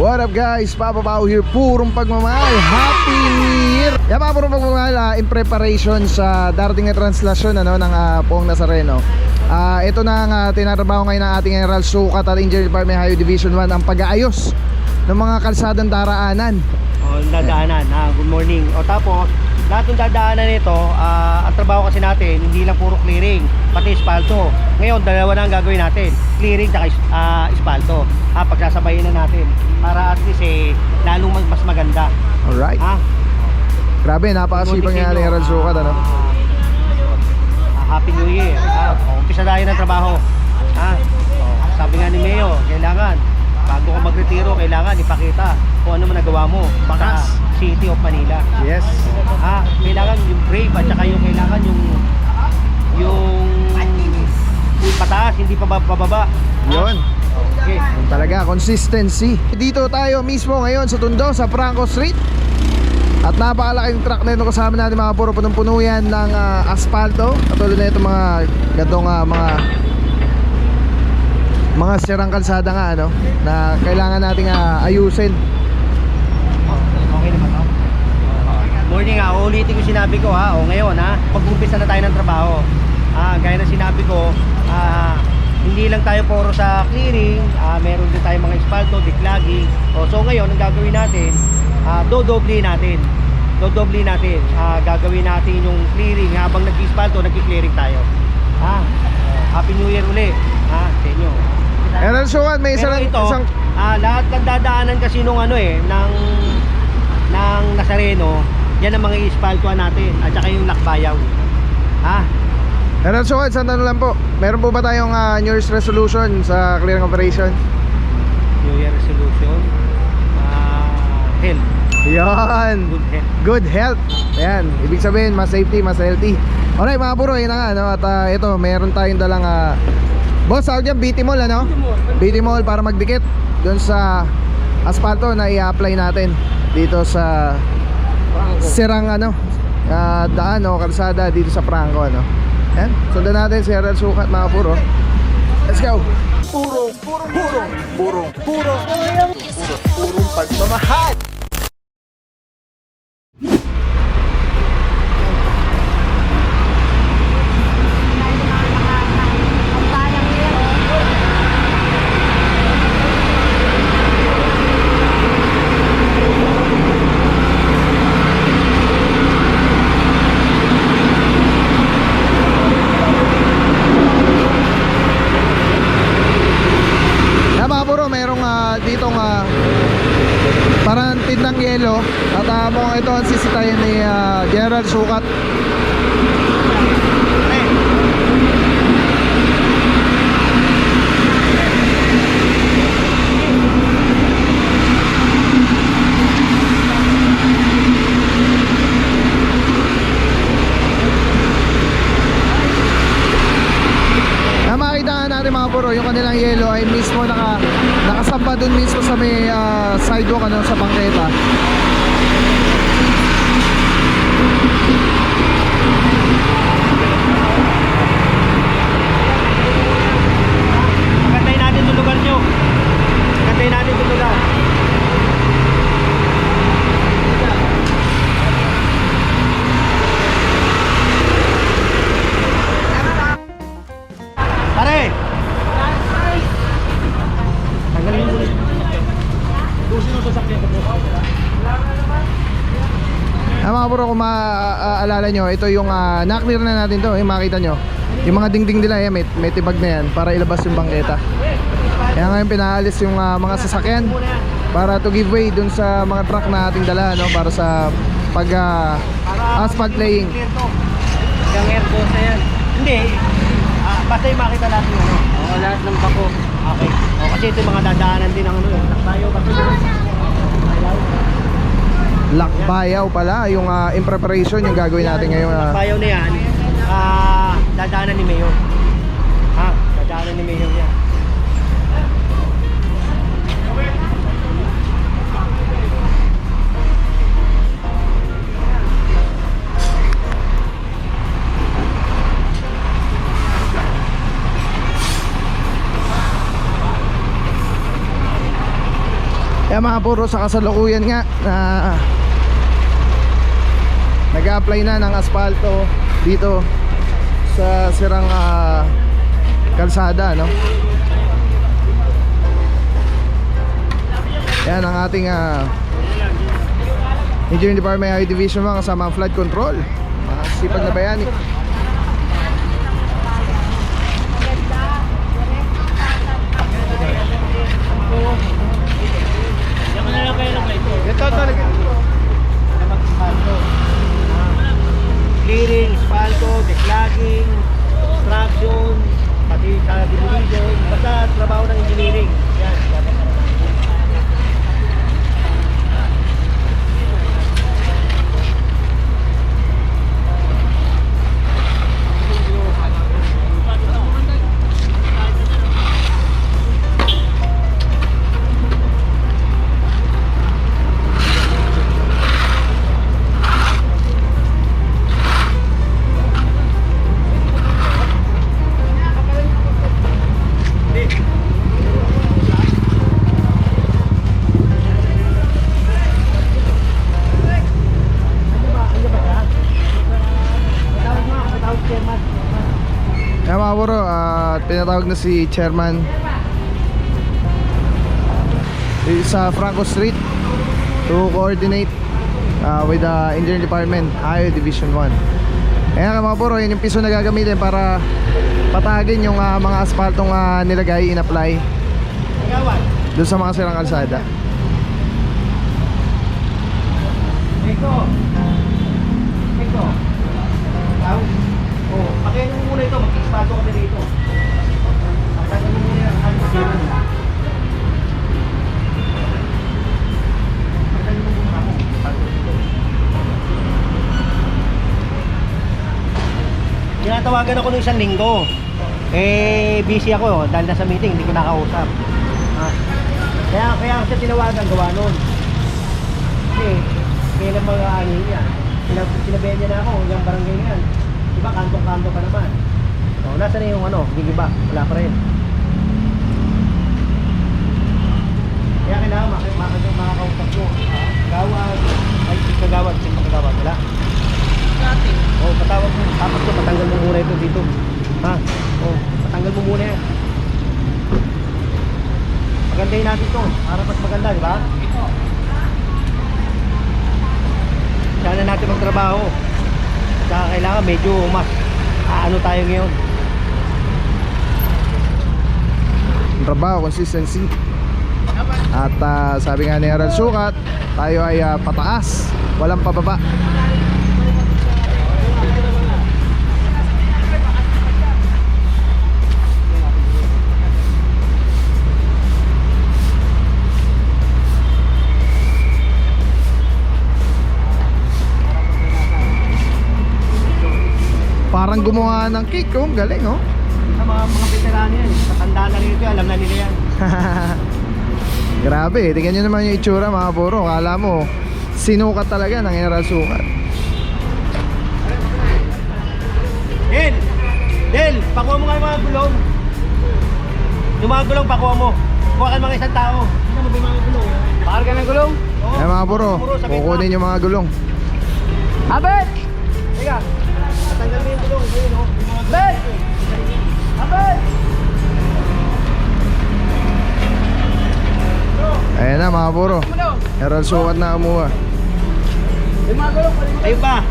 What up guys? Papa Pao here, purong pagmamahal. Happy New Year! Yan mga purong pagmamahal, in preparation sa darating na translasyon ng Poong Nazareno. Ito na ang tinarabaho ngayon ng ating General Sukat at Engineering Department Highway Division 1 ang pag-aayos ng mga kalsadang daraanan. Dadaanan, good morning. Tapos, lahat ng dadaanan nito, ang trabaho kasi natin, hindi lang puro clearing, pati espalto. Ngayon, dalawa na ang gagawin natin, clearing at espalto. Pagsasabayin na natin para at least lalong mas maganda. Alright. Grabe, napakasipag nga ni General Sukat, ano? Happy New Year. Umpisa tayo ng trabaho. Sabi nga ni Mayo, kailangan bago ka magretiro, kailangan ipakita kung ano man nagawa mo sa City of Manila. Yes. Kailangan yung brave at saka yung kailangan yung pataas, hindi pa bababa. Yun. Okay. Yung talaga, consistency. Dito tayo mismo ngayon sa Tondo, sa Franco Street. At napakalaking truck na ito kasama natin mga puro punong-puno yan ng asfalto. Katulad na ito mga gantong mga sirang kalsada nga ano, na kailangan nating ayusin. Okay naman to. Morning ulitin ko sinabi ko ngayon pag-umpisa na tayo ng trabaho. Gaya na sinabi ko, hindi lang tayo puro sa clearing, meron din tayong mga espalto, declogging. So ngayon ang gagawin natin, dodobli natin. Gagawin natin yung clearing habang nag-espalto, nag-clearing tayo. Happy New Year uli sa inyo. General Sukat, may isang lahat ng dadaanan kasi nung ng Nazareno, yan ang mga ispaltuan natin at saka yung lakbayaw. General Sukat, isang tanong lang po. Meron po ba tayong New Year's resolution sa clearing operation? New Year resolution? Health. Yan. Good health. Ayan, ibig sabihin mas safety, mas healthy. Alright mga puro, yun na nga no? At ito, meron tayong dalang boss, tawag dyan, BT-Mall ano? BT-Mall para magdikit doon sa asfalto na i-apply natin dito sa sirang daan o kalsada dito sa Franco ano. Ayan, sundan natin si General Sukat mga puro. Let's go. Purong pagmamahal. Ditong parang tindang yelo at mukhang ito ang sisitayin ni General Sukat. Makita natin mga puro, yung kanilang yelo ay mismo nakasamba dun mismo sa may sidewalk sa bangketa. Pagandahin natin yung lugar nyo. Pagandahin natin yung lugar. Pare! Tanggalin mo ulit. Tusin mo sa sakyan ko po. Mga puro, kung maaalala nyo, ito yung na-clear na natin to. Makita nyo yung mga dingding nila, may tibag na yan para ilabas yung bangketa. Kaya ngayon pinaalis yung mga sasakyan para to give way dun sa mga truck na ating dala para sa pag asphalt laying. Yung aircon na yan. Hindi. Basta yung makita natin lahat ng bako. Okay. Kasi ito yung mga dadaanan din ng lakbayaw. Lakbayaw pala yung in preparation yung gagawin natin ngayon. Lakbayaw na yan, dadaanan ni Mayo. Dadaanan ni Mayo yan. Kaya mga puro sa kasalukuyan nga na nag-a-apply na ng asfalto dito sa sirang kalsada, no? Yan ang ating Engineering Department Highway Division mga kasama ang flood control. Mga sipag na bayani. Ito talaga. Clearing, spalto, declogging, construction, pati sa demolition, basta trabaho ng engineering. Yan. Kaya mga bro, pinatawag na si Chairman sa Franco Street to coordinate with the Engineering Department Highway Division 1. Kaya mga bro, yun yung piso na gagamitin para patagin yung mga asfaltong nilagay, in-apply doon sa mga sirang kalsada. Eko. Oh, pakain mo muna ito, mag-expando kami dito. Pakain mo muna yung hand cable. Pakain mo muna ako. Tinatawagan ako nung isang linggo. Busy ako dahil nasa meeting, hindi ko nakausap. Kaya siya tinawagan, gawa nun. Kasi, kailan mga ano yan. Sinabihan niya na ako, hanggang barangay na yan. Diba, kanto-kanto pa naman. O, nasa na yung gigiba? Wala pa rin. Kaya kailangan makakausap mo. Gawad. Ay, kagawad. Sino kagawad? Wala? O, patawag mo. Tapos ko, patanggal mo muna ito dito. Ha? O, patanggal mo muna yan. Pagandahin natin ito. Para mas maganda, di ba? Sana natin magtrabaho. Saka kailangan medyo mas ano tayo ngayon. Trabaho, consistency. At sabi nga ni Aral Sukat, tayo ay pataas, walang pababa. Parang gumawa ng cake, oh. Galing, oh. Sa mga veterano yan, tatanda na rin ito, alam na nila yan. Grabe, tingnan nyo naman yung itsura mga puro. Kala mo, sinukat talaga ng Aral Sukat. Del, pakuha mo nga yung mga gulong. Yung mga gulong, pakuha mo. Kuha ka mga isang tao. Hindi mo ba yung mga gulong? Pakar ka ng gulong? Oo. Mga puro, kukunin yung mga gulong. Abet! Teka, natanggal mo yung gulong. Abet! Abet! Ayan na mga puro, Aral Sukat na umuha. Ayun pa.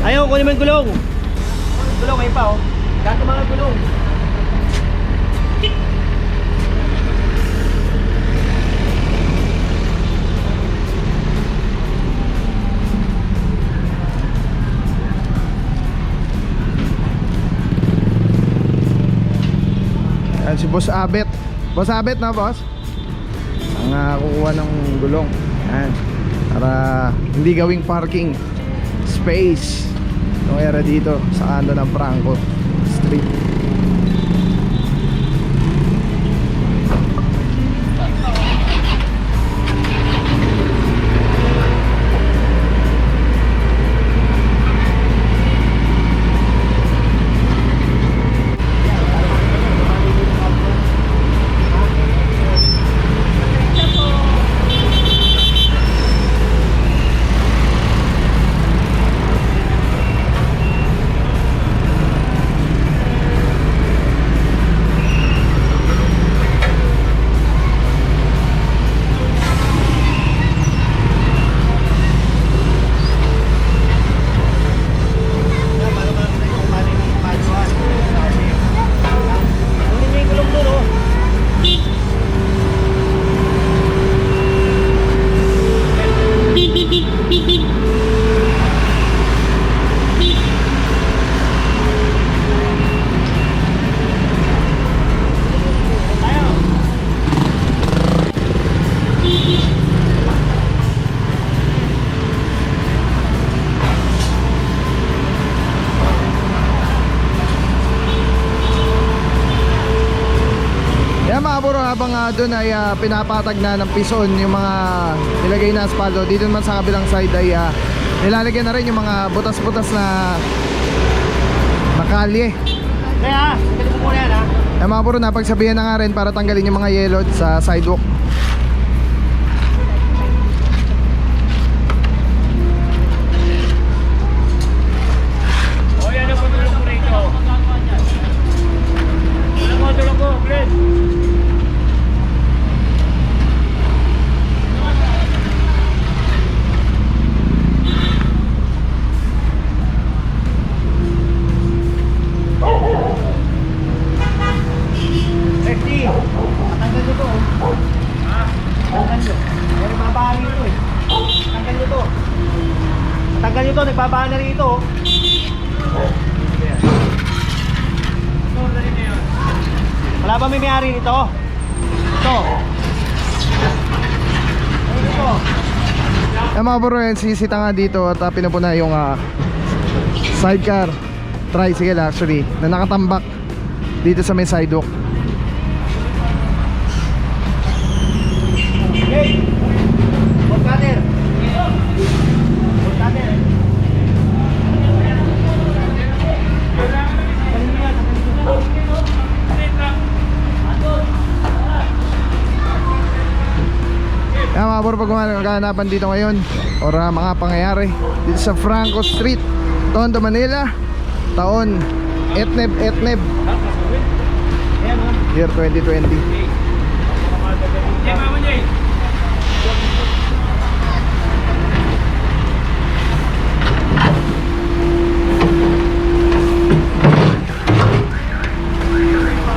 Ayaw, kunin mo yung gulong. Gulong, ayun pa, oh. Gato mga gulong. Ayan si Boss Abet. Boss Abet na, boss? Ang kukuha ng gulong. Ayan. Para hindi gawing parking space yung area dito sa ano ng Franco Street. doon ay pinapatag na ng pison yung mga nilagay na aspalto. Dito naman sa kabilang side ay nilalagyan na rin yung mga butas-butas na kalye. Kaya, ganito mo muna yan ha. Mga bro, napagsabihan na nga rin para tanggalin yung mga yellow sa sidewalk. O yan ang patulog mo rito. Tulog ko, Chris. Safety. Matanggal nyo to. Ha? Matanggal nyo. Pero mabahali ito eh. Matanggal nyo to. Matanggal nyo to. Nagbabahan na rin ito. Ayan. Ito, dali na yun. Wala ba may may-ari nito? Ito. Ano ito? Mga bro, yan sisita nga dito at pinupuna yung sidecar tricycle actually na nakatambak dito sa may sidewalk. Okay. Bolt cutter. Bolt cutter. Mga bro, pag magkahanapan dito ngayon or mga pangyayari dito sa Franco Street, Tondo, Manila, taon Etneb Ayan o. year 2020. Jay, mama Jay.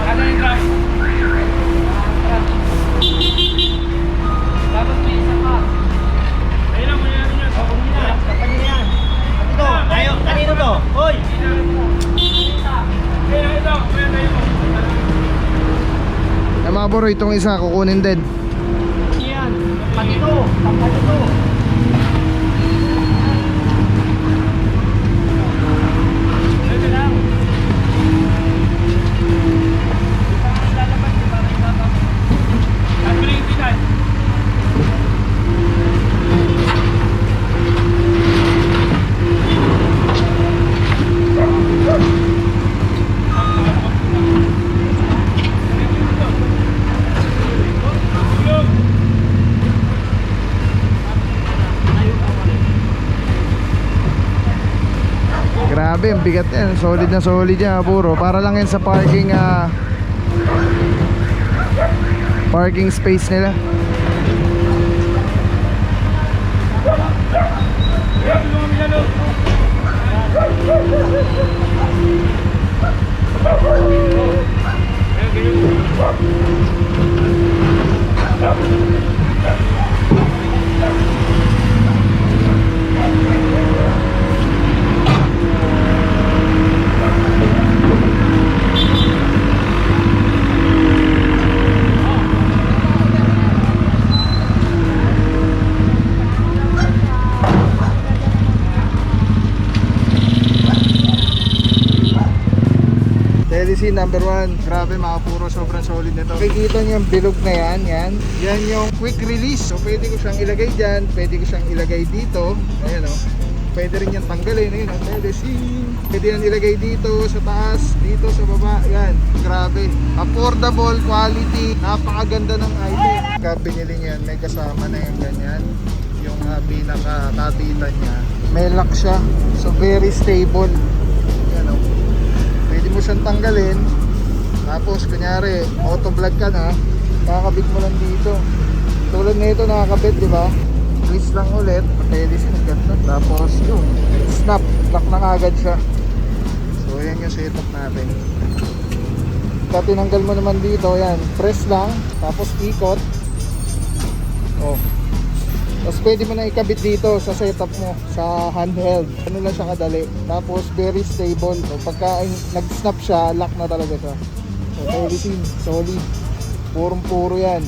Kala yung glass. Dapat may isa pa. Ayun lang, may ano yan. Huwag nyo na. Tapan nyo na yan. At ito. Ayaw. Kanino to? Hoy. Ayun, ito. May tayo mo. Mga bro, itong isa kukunin din. Yan. Pati ito. Tapan nyo to. Ito lang. Lalabas, di ba? May babang. At pinag-ipitan. Grabe, ang bigat yan. Solid na solid yan, puro. Para lang yan sa parking space nila. Telecine number 1. Grabe mga puro, sobrang solid nito. Nakikita niyo yung bilog na yan, yan yung quick release. So pwede ko siyang ilagay dyan, pwede ko siyang ilagay dito. Ayan o. Pwede rin yan tanggalin. Ayan o, telecine. Pwede yan ilagay dito sa taas, dito sa baba. Yan, grabe. Affordable, quality, napakaganda ng item. Pagka binili niyan, may kasama na yung ganyan. Yung pinaka-kabitan niya. May lock siya. So very stable. Ayan o. Pwede mo siyang tanggalin. Tapos kunyari auto vlog ka na, kakabit mo lang dito. Tulad nito nakakabit, di ba? Twist lang ulit, patelis ng ganda. Tapos yun, snap, lock na agad siya. So yan yung setup natin. Pag tinanggal mo naman dito, yan, press lang, tapos ikot. Oh. Tapos pwede mo na ikabit dito sa setup mo, sa handheld. Ano lang siya kadali. Tapos very stable. So, pagka nag-snap siya, lock na talaga siya. So telecine, solid. Purong-puro yan.